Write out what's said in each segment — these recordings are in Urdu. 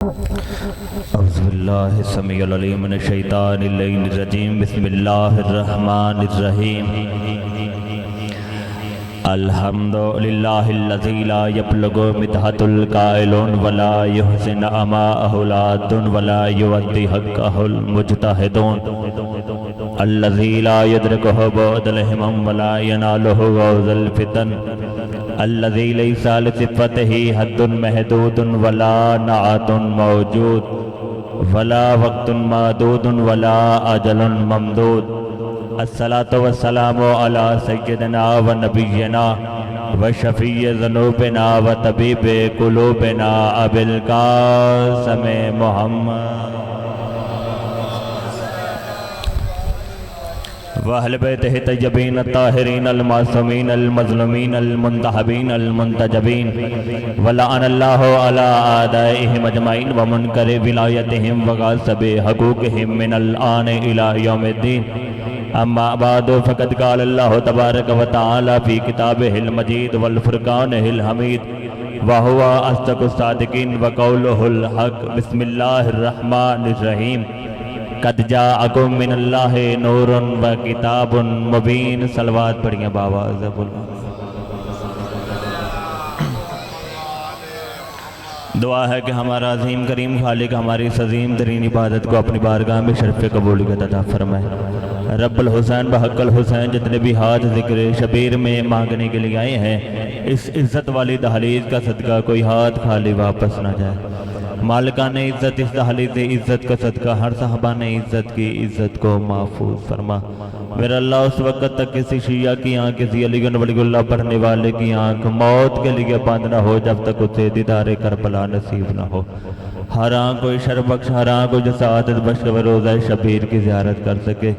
اعوذ باللہ السمیع العلیم من الشیطان الرجیم بسم اللہ الرحمن الرحیم الحمدللہ الذی لا یبلغ مدحۃ القائلون ولا یحسن اماءہ العادون ولا یؤدی حقہ المجتہدون الذی لا یدرکہ بعد الہمم ولا ینالہ غوض الفتن الذي ليس لصفته حد محدود ولا نعت موجود ولا وقت معدود ولا اجل ممدود الصلاة والسلام على سيدنا ونبينا وشفيع ذنوبنا وطبيب قلوبنا ابي القاسم محمد وأهل بيته الطيبين الطاهرين المعصومين المظلومين المنتخبين المنتجبين ولعن الله على أعدائهم أجمعين ومنكر ولايتهم وغاصب حقوقهم من الآن إلى يوم الدين أما بعد فقد قال الله تبارك وتعالى في كتابه المجيد والفرقانه الحميد وهو أصدق الصادقين وقوله الحق بسم الله الرحمن الرحيم قد جاءکم من اللہ نور و کتاب مبین صلوات پڑھیں باواز دعا ہے کہ ہمارا عظیم کریم خالق ہماری اس عظیم ترین عبادت کو اپنی بارگاہ میں شرف قبولیت عطا فرمائے رب الحسین بحق الحسین جتنے بھی ہاتھ ذکر شبیر میں مانگنے کے لیے آئے ہیں اس عزت والی دہلیز کا صدقہ کوئی ہاتھ خالی واپس نہ جائے مالکان عزت اس دہلیز عزت کا صدقہ ہر صحابان عزت کی عزت کو محفوظ فرما میرا اللہ اس وقت تک کسی شیعہ کی آنکھ کسی علی گڑھ ولی اللہ پڑھنے والے کی آنکھ موت کے لیے بند نہ ہو جب تک اسے دیدار کربلا نصیب نہ ہو ہر آنکھ کو عشر بخش ہر آنکھ کو جو سعادت بخش و روزہ شبیر کی زیارت کر سکے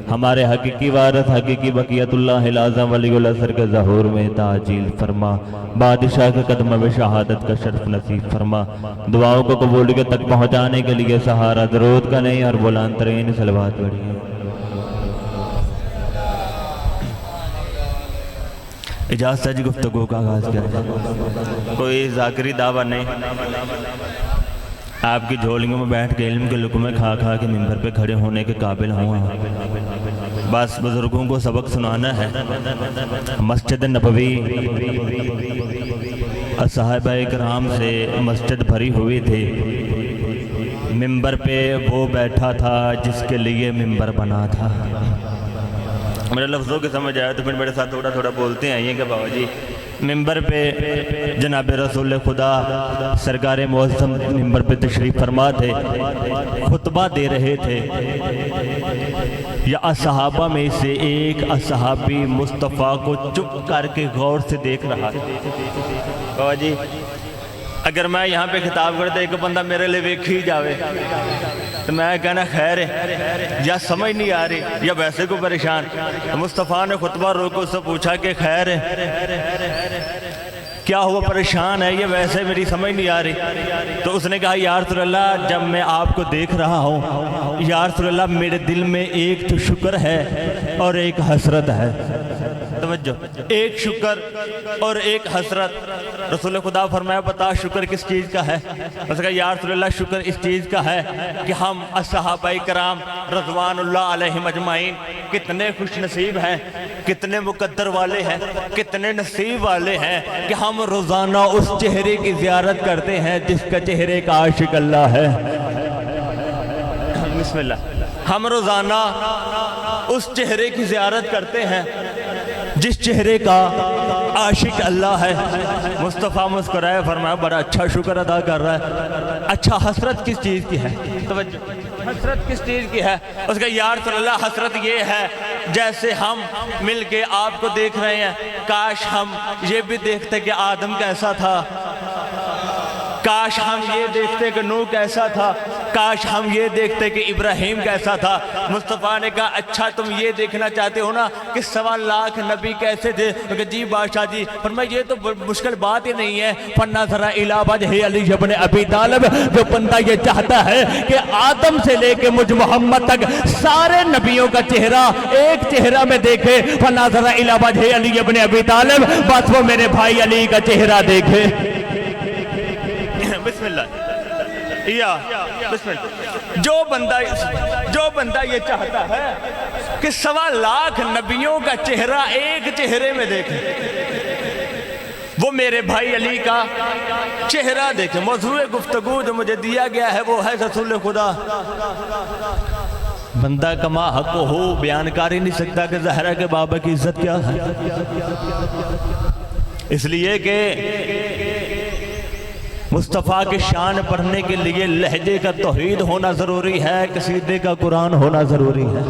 ہمارے حقیقی وارث حقیقی بقیت اللہ العظم ولی العصر کے ظہور میں تعجیل فرما بادشاہ کے قدم میں شہادت کا شرف نصیب فرما دعاؤں کو قبولیت تک پہنچانے کے لیے سہارا درود کا نہیں اور بلند ترین صلوات پڑھیں اجازت سے گفتگو کا آغاز کیا جائے کوئی ذاکری دعویٰ نہیں آپ کی جھولیوں میں بیٹھ کے علم کے لقمے کھا کھا کے ممبر پہ کھڑے ہونے کے قابل ہوں بس بزرگوں کو سبق سنانا ہے مسجد نبوی صحابہ کرام سے مسجد بھری ہوئی تھی ممبر پہ وہ بیٹھا تھا جس کے لیے ممبر بنا تھا میرے لفظوں کے سمجھ آیا تو پھر میرے ساتھ تھوڑا تھوڑا بولتے ہیں کہ بابا جی ممبر پہ جناب رسول خدا سرکار معظم ممبر پہ تشریف فرما تھے خطبہ دے رہے تھے یا اصحابہ میں سے ایک اصحابی مصطفیٰ کو چپ کر کے غور سے دیکھ رہا تھا بابا جی اگر میں یہاں پہ خطاب کرتا ایک بندہ میرے لئے ویکھ ہی جاوے تو میں کہنا خیر ہے یا سمجھ نہیں آ رہی یا ویسے کو پریشان مصطفیٰ نے خطبہ روکو اس سے پوچھا کہ خیر ہے کیا ہوا پریشان ہے یہ ویسے میری سمجھ نہیں آ رہی تو اس نے کہا یا رسول اللہ جب میں آپ کو دیکھ رہا ہوں یا رسول اللہ میرے دل میں ایک تو شکر ہے اور ایک حسرت ہے توجہ ایک شکر اور ایک حسرت رسول خدا فرمایا بتا شکر کس چیز کا ہے اس کہا یا رسول اللہ شکر اس چیز کا ہے کہ ہم صحابہ کرام رضوان اللہ علیہم اجمعین کتنے خوش نصیب ہیں کتنے مقدر والے ہیں کتنے نصیب والے ہیں کہ ہم روزانہ اس چہرے کی زیارت کرتے ہیں جس کا چہرے کا عاشق اللہ ہے بسم اللہ ہم روزانہ اس چہرے کی زیارت کرتے ہیں جس چہرے کا عاشق اللہ ہے مصطفیٰ مسکرائے فرمایا بڑا اچھا شکر ادا کر رہا ہے اچھا حسرت کس چیز کی ہے توجہ حسرت کس چیز کی ہے اس کا یا رسول اللہ حسرت یہ ہے جیسے ہم مل کے آپ کو دیکھ رہے ہیں کاش ہم یہ بھی دیکھتے کہ آدم کیسا تھا کاش ہم یہ دیکھتے کہ نوح کیسا تھا کاش ہم یہ دیکھتے کہ ابراہیم کیسا تھا مصطفیٰ نے کہا اچھا تم یہ دیکھنا چاہتے ہو نا کہ 1.25 لاکھ نبی کیسے تھے کہ جی بادشاہ جی فرمایا یہ تو مشکل بات ہی نہیں ہے فَنَّظَرَ إِلَىٰ وَجْهِ عَلِيِّ بْنِ أَبِي طالب جو بندہ یہ چاہتا ہے کہ آدم سے لے کے مجھ محمد تک سارے نبیوں کا چہرہ ایک چہرہ میں دیکھے فَنَّظَرَ إِلَىٰ وَجْهِ عَلِيِّ بْنِ أَبِي طالب بس وہ میرے بھائی علی کا چہرہ دیکھے بسم اللہ یا بسم اللہ، جو بندہ یہ چاہتا ہے کہ 1.25 لاکھ نبیوں کا چہرہ ایک چہرے میں دیکھے، وہ میرے بھائی علی کا چہرہ دیکھے۔ موضوع گفتگو جو مجھے دیا گیا ہے وہ ہے رسول خدا۔ بندہ کما حق ہو بیان کر ہی نہیں سکتا کہ زہرا کے بابا کی عزت کیا ہے، اس لیے کہ مصطفیٰ کی شان پڑھنے کے لیے لہجے کا توحید ہونا ضروری ہے، قصیدے کا قرآن ہونا ضروری ہے۔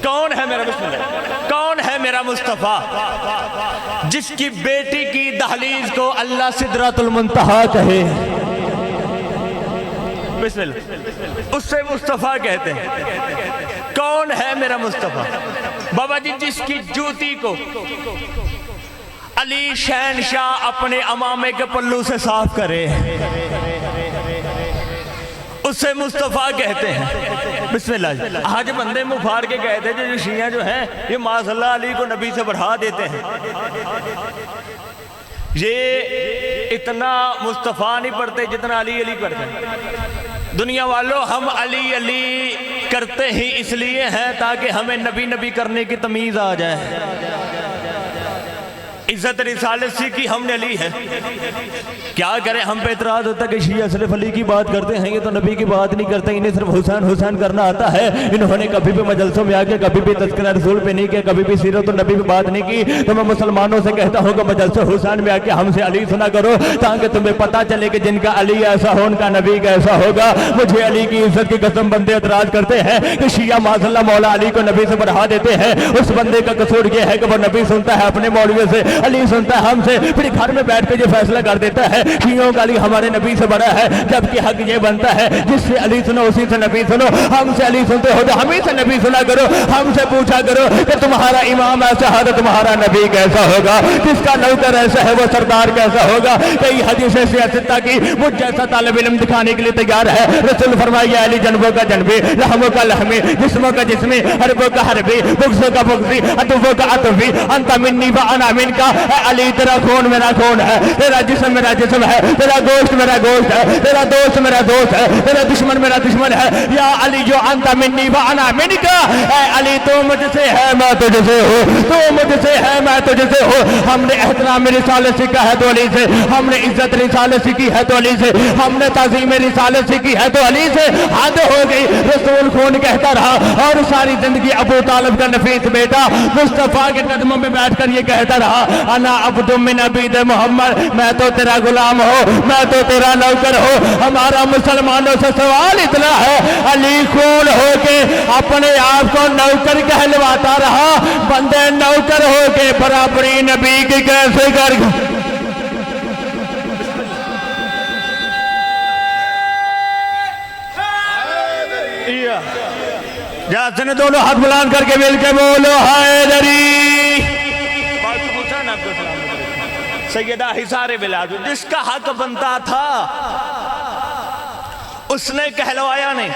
کون ہے میرا بسم اللہ، کون ہے میرا مصطفیٰ جس کی بیٹی کی دہلیز کو اللہ سدرۃ المنتہا کہے؟ بسم اللہ، اس سے مصطفیٰ کہتے ہیں۔ کون ہے میرا مصطفیٰ بابا جی جس کی جوتی کو علی شہنشاہ اپنے امامے کے پلو سے صاف کرے؟ اس سے مصطفیٰ کہتے ہیں۔ بسم اللہ، آج بندے منہ پھاڑ کے کہتے ہیں جو شیعہ جو ہیں یہ معاذ اللہ علی کو نبی سے بڑھا دیتے ہیں، یہ اتنا مصطفیٰ نہیں پڑھتے جتنا علی علی کرتے ہیں۔ دنیا والوں، ہم علی علی کرتے ہی اس لیے ہیں تاکہ ہمیں نبی نبی کرنے کی تمیز آ جائے۔ عزت رسالت سیکھی ہم نے علی ہے، کیا کریں؟ ہم پہ اعتراض ہوتا ہے کہ شیعہ صرف علی کی بات کرتے ہیں، یہ تو نبی کی بات نہیں کرتے، انہیں صرف حسین حسین کرنا آتا ہے، انہوں نے کبھی بھی مجلسوں میں آکے کبھی بھی تذکرہ رسول پہ نہیں کیا، کبھی بھی سیرت النبی پہ بات نہیں کی۔ تو میں مسلمانوں سے کہتا ہوں کہ مجلس حسین میں آکے ہم سے علی سنا کرو تاکہ تمہیں پتا چلے کہ جن کا علی ایسا ہو ان کا نبی کیسا ہوگا۔ مجھے علی کی عزت کی قسم بندے اعتراض کرتے ہیں کہ شیعہ معاذ اللہ مولا علی کو نبی سے بڑھا دیتے ہیں، اس بندے کا قصور یہ ہے کہ وہ نبی سنتا ہے اپنے مولوی سے، علی سنتا ہے ہم سے، پھر گھر میں بیٹھ کے یہ فیصلہ کر دیتا ہے شیعوں کا علی ہمارے نبی سے بڑا ہے، جبکہ حق یہ بنتا ہے جس سے علی سنو اسی سے نبی سنو۔ ہم سے علی سنتے ہو تو ہم ہی سے نبی سنا کرو، ہم سے پوچھا کرو کہ تمہارا امام ایسا ہے تو تمہارا نبی کیسا ہوگا، جس کا نوکر ایسا ہے وہ سردار کیسا ہوگا۔ کئی حدیثیں سیاستہ کی مجھ جیسا طالب علم دکھانے کے لیے تیار ہے۔ رسول فرمایا علی جنبوں کا جنبی، لحموں کا لحمی، جسموں کا جسمی، حربوں کا حربی، بغضوں کا بغضی، عطفوں کا عطفی، انت منی و انا من کا۔ اے علی تیرا خون میرا خون ہے، تیرا جسم میرا جسم ہے، تیرا گوشت میرا گوشت ہے، تیرا دوست میرا دوست ہے، تیرا دشمن میرا دشمن ہے۔ یا علی جو انت منی و انا من کا، اے علی تو مجھ سے ہے میں تجھ سے ہوں، تو مجھ سے ہے میں تجھ سے ہوں۔ ہم نے احترام رسالت سیکھا ہے تو علی سے، ہم نے عزت رسالت سیکھی ہے تو علی سے، ہم نے تعظیم رسالت سیکھی ہے تو علی سے۔ حد ہو گئی، رسول خون کہتا رہا اور ساری زندگی ابو طالب کا نفیس بیٹا مصطفیٰ کے قدموں میں بیٹھ کر یہ کہتا رہا انا عبد من عبید محمد، میں تو تیرا غلام ہوں، میں تو تیرا نوکر ہوں۔ ہمارا مسلمانوں سے سوال اتنا ہے، علی خون ہو کے اپنے آپ کو نوکر کہلواتا رہا، بندے نوکر ہو کے برابری نبی کی کیسے کر گئے؟ جہاں نے دونوں ہاتھ بلند کر کے مل کے بولو حیدری۔ سیدہ حسار بلاد جس کا حق بنتا تھا اس نے کہلوایا نہیں،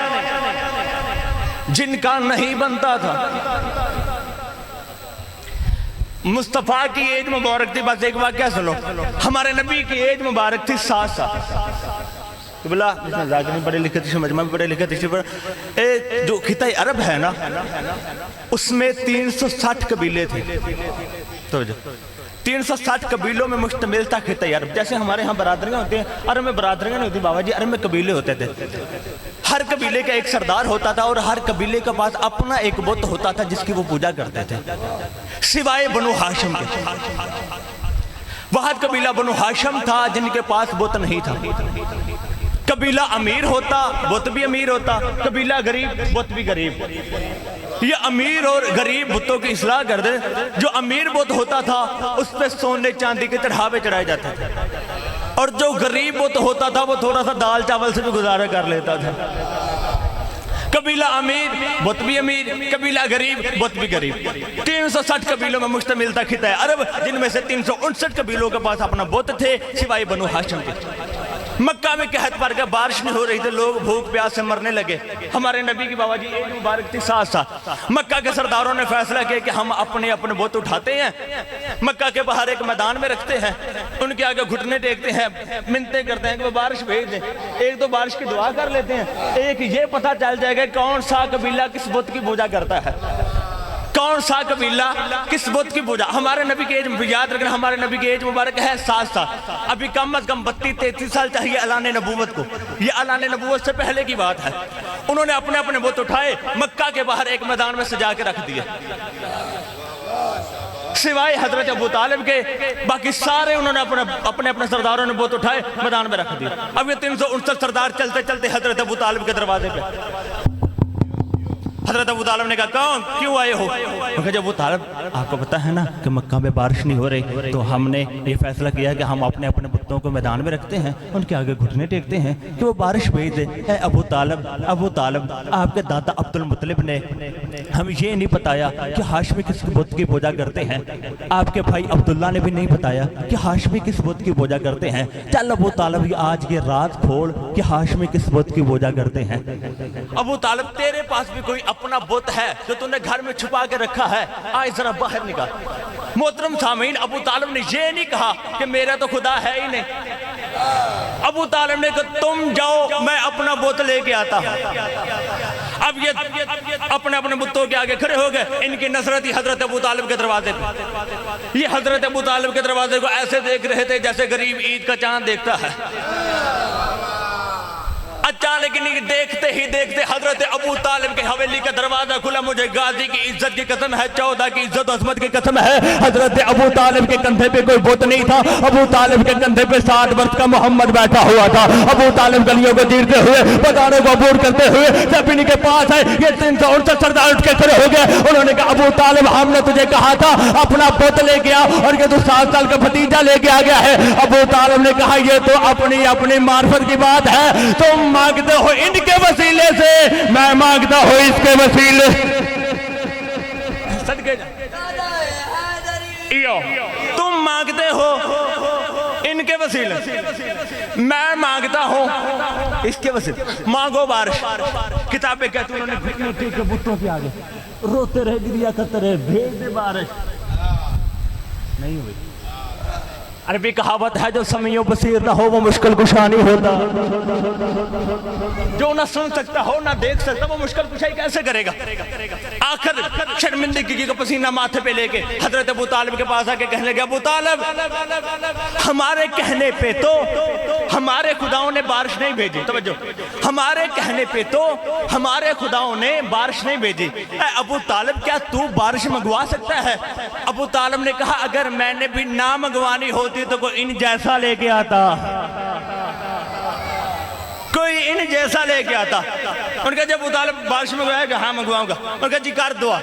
جن کا نہیں بنتا تھا۔ مصطفیٰ کی ایج مبارک تھی، بس ایک واقعہ سنو، ہمارے نبی کی ایج مبارک تھی 7 سال۔ بلا جس میں ذاکر میں پڑھے لکھے تھی، مجمع میں پڑھے لکھے تھی، جو خطہ عرب ہے نا اس میں 360 قبیلے تھے، 360 قبیلوں میں مشتمل تھا خطہ عرب۔ جیسے ہمارے ہاں برادریاں ہوتی ہیں، عرب میں برادریاں نہیں ہوتی بابا جی، عرب میں قبیلے ہوتے تھے، ہر قبیلے کا ایک سردار ہوتا تھا اور ہر قبیلے کے پاس اپنا ایک بت ہوتا تھا جس کی وہ پوجا کرتے تھے، سوائے بنو ہاشم کے۔ وہاں قبیلہ بنو ہاشم تھا جن کے پاس بت نہیں تھا۔ قبیلہ امیر ہوتا بت بھی امیر ہوتا، قبیلہ غریب بت بھی غریب۔ یہ امیر اور غریب بتوں کی اصلاح کر دے۔ جو امیر بت ہوتا تھا اس پہ سونے چاندی کے چڑھاوے چڑھائے جاتے تھے، اور جو غریب بت ہوتا تھا وہ تھوڑا سا دال چاول سے بھی گزارا کر لیتا تھا۔ قبیلہ امیر بت بھی امیر، قبیلہ غریب بت بھی غریب۔ 360 قبیلوں میں مشتمل تھا خطہ عرب، جن میں سے 359 قبیلوں کے پاس اپنا بت تھے سوائے بنو ہاشم کے۔ مکہ میں قحط پڑ گیا، بارش نہیں ہو رہی تھی، لوگ بھوک پیاس سے مرنے لگے۔ ہمارے نبی کی بابا جی عید مبارک تھی، ساتھ مکہ کے سرداروں نے فیصلہ کیا کہ ہم اپنے بت اٹھاتے ہیں، مکہ کے باہر ایک میدان میں رکھتے ہیں، ان کے آگے گھٹنے ٹیکتے ہیں، منتیں کرتے ہیں کہ وہ بارش بھیج دیں۔ ایک تو بارش کی دعا کر لیتے ہیں، ایک یہ پتہ چل جائے گا کون سا قبیلہ کس بت کی پوجا کرتا ہے، کون سا قبیلہ کس بت کی پوجا۔ ہمارے نبی کی ایج یاد رکھنا، ہمارے نبی کی ایج مبارک ہے 7 سال، ابھی کم از کم 32-33 سال چاہیے اعلان نبوت کو، یہ اعلان نبوت سے پہلے کی بات ہے۔ انہوں نے اپنے بت اٹھائے، مکہ کے باہر ایک میدان میں سجا کے رکھ دیے، سوائے حضرت ابو طالب کے باقی سارے انہوں نے اپنے سرداروں نے بت اٹھائے میدان میں رکھ دیے۔ اب یہ 369 سردار چلتے چلتے حضرت ابو طالب کے دروازے پہ، حضرت ابو طالب نے کہا کیوں آئے ہو؟ کہا جب ابو طالب آپ کو پتہ ہے نا کہ مکہ میں بارش نہیں ہو رہی، تو ہم نے یہ فیصلہ کیا کہ ہم اپنے بتوں کو میدان میں رکھتے ہیں، ان کے آگے گھٹنے ٹیکتے ہیں کہ وہ بارش بھیج دے۔ اے ابو طالب آپ کے دادا عبد المطلب نے ہمیں یہ نہیں بتایا کہ ہاشمی کس بت کی پوجا کرتے ہیں، آپ کے بھائی عبداللہ نے بھی نہیں بتایا کہ ہاشمی کس بت کی پوجا کرتے ہیں۔ چل ابو طالب آج یہ راز کھول کہ ہاشمی کس بت کی پوجا کرتے ہیں۔ ابو طالب تیرے پاس بھی کوئی اپنا بت ہے جو تم نے گھر میں چھپا کے رکھا ہے، آئے ذرا باہر نکال۔ محترم سامعین، ابو طالب نے یہ نہیں کہا کہ میرا تو خدا ہے ہی نہیں، ابو طالب نے کہا تم جاؤ میں اپنا بت لے کے آتا ہوں۔ اب یہ اپنے بتوں کے آگے کھڑے ہو گئے، ان کی نظرت ہی حضرت ابو طالب کے دروازے پہ، یہ حضرت ابو طالب کے دروازے کو ایسے دیکھ رہے تھے جیسے غریب عید کا چاند دیکھتا ہے۔ اچانک دیکھتے ہی دیکھتے حضرت ابو طالب کے حویلی کا دروازہ کھلا۔ مجھے غازی کی عزت کی قسم ہے، 14 کی عزت و عظمت کی قسم ہے، حضرت ابو طالب کے کندھے پہ کوئی بت نہیں تھا، ابو طالب کے کندھے پہ 60 برس کا محمد بیٹھا ہوا تھا۔ ابو طالب گلیوں کو چیرتے ہوئے، بازاروں کو عبور کرتے ہوئے جب ان کے پاس آئے، یہ 369 سردار اٹھ کے کھڑے ہو گئے۔ انہوں نے کہا ابو طالب ہم نے تجھے کہا تھا اپنا بت لے کے آ، اور یہ تو 7 سال کا بھتیجا لے کے آ گیا ہے۔ ابو طالب نے کہا یہ تو اپنی معرفت کی بات ہے، تم مانگتے ہو ان کے وسیلے سے، میں مانگتا ہوں اس کے وسیلے۔ صدقے جا تم مانگتے ہو ان کے وسیلے، میں مانگتا ہوں اس کے وسیلے۔ مانگو بارش۔ کتابیں کہتے ہیں انہوں نے گھٹنے ٹیک کے بتوں کے آگے روتے رہے، گریا کرتے رہے، بھیج دے بارش، نہیں ہوئی۔ عربی کہاوت ہے جو سمیع و بصیر نہ ہو وہ مشکل کشا نہیں ہوتا، جو نہ سن سکتا ہو نہ دیکھ سکتا وہ مشکل کشائی کیسے کرے گا؟ آخر شرمندگی کا پسینہ ماتھے پہ لے کے حضرت ابو طالب کے پاس آ کے کہنے لگے ابو طالب ہمارے کہنے پہ تو ہمارے خداؤں نے بارش نہیں بھیجی، توجہ، ہمارے کہنے پہ تو ہمارے خداؤں نے بارش نہیں بھیجی، اے ابو طالب کیا تو بارش منگوا سکتا ہے؟ ابو طالب نے کہا اگر میں نے بھی نہ منگوانی ہوتی تو کوئی ان جیسا لے کے آتا، کوئی ان جیسا لے کے آتا۔ ان کا جب ابو طالب بارش منگوائے گا، ہاں منگواؤں گا۔ ان کا جی کر دعا۔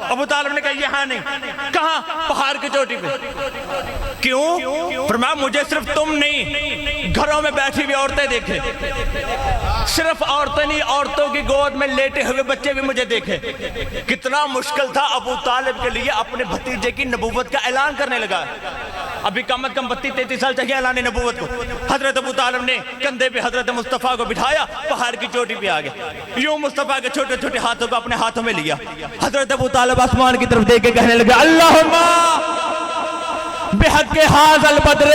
ابو طالب نے کہا یہاں نہیں، کہاں؟ پہاڑ کی چوٹی پہ۔ کیوں؟ فرمایا مجھے صرف تم نہیں، گھروں میں بیٹھی ہوئی عورتیں دیکھے، صرف عورتیں نہیں، عورتوں کی گود میں لیٹے ہوئے بچے بھی مجھے دیکھے۔ کتنا مشکل تھا ابو طالب کے لیے اپنے بھتیجے کی نبوت کا اعلان کرنے لگا۔ ابھی کم از کم 32-33 سال چاہیے اعلان نبوت کو۔ حضرت ابو طالب نے کندھے پہ حضرت مصطفیٰ کو بٹھایا، پہاڑ کی چوٹی پہ آگے، یوں مصطفیٰ کے چھوٹے چھوٹے ہاتھوں کو اپنے ہاتھوں میں لیا۔ حضرت ابو طالب آسمان کی طرف دیکھ کے کہنے لگا اللہم بحق حاذ البدر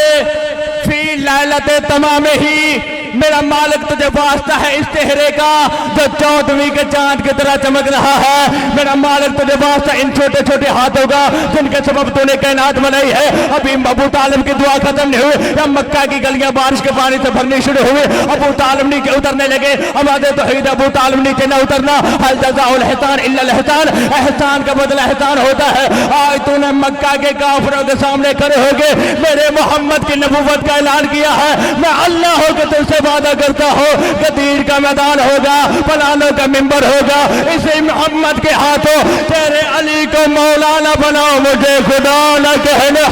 فی لیلۃ تمام ہی، میرا مالک تجھے واسطہ ہے اس چہرے کا جو 14ویں کے چاند کی طرح چمک رہا ہے، میرا مالک تجھے واسطہ ان چھوٹے چھوٹے ہاتھوں کا جن کے سبب تو نے کائنات بنائی ہے۔ ابھی ابو طالب کی دعا ختم نہیں ہوئی، جب مکہ کی گلیاں بارش کے پانی سے بھرنی شروع ہوئی، ابو طالب نیچے اترنے لگے۔ آواز توحید ابو طالب نیچے نہ اترنا، هل جزاء الاحسان الا الاحسان، احسان کا بدلہ احسان ہوتا ہے۔ آج تو نے مکہ کے کافروں کے سامنے کھڑے ہو کے میرے محمد کی نبوت کا اعلان کیا ہے، میں اللہ ہو کے تم سے وعدہ کرتا ہوں کہ تیر کا میدان ہوگا، پلانوں کا منبر ہوگا، اسی محمد کے ہاتھوں تیرے علی کو مولانا بناؤ، مجھے خدا نہ کہنا۔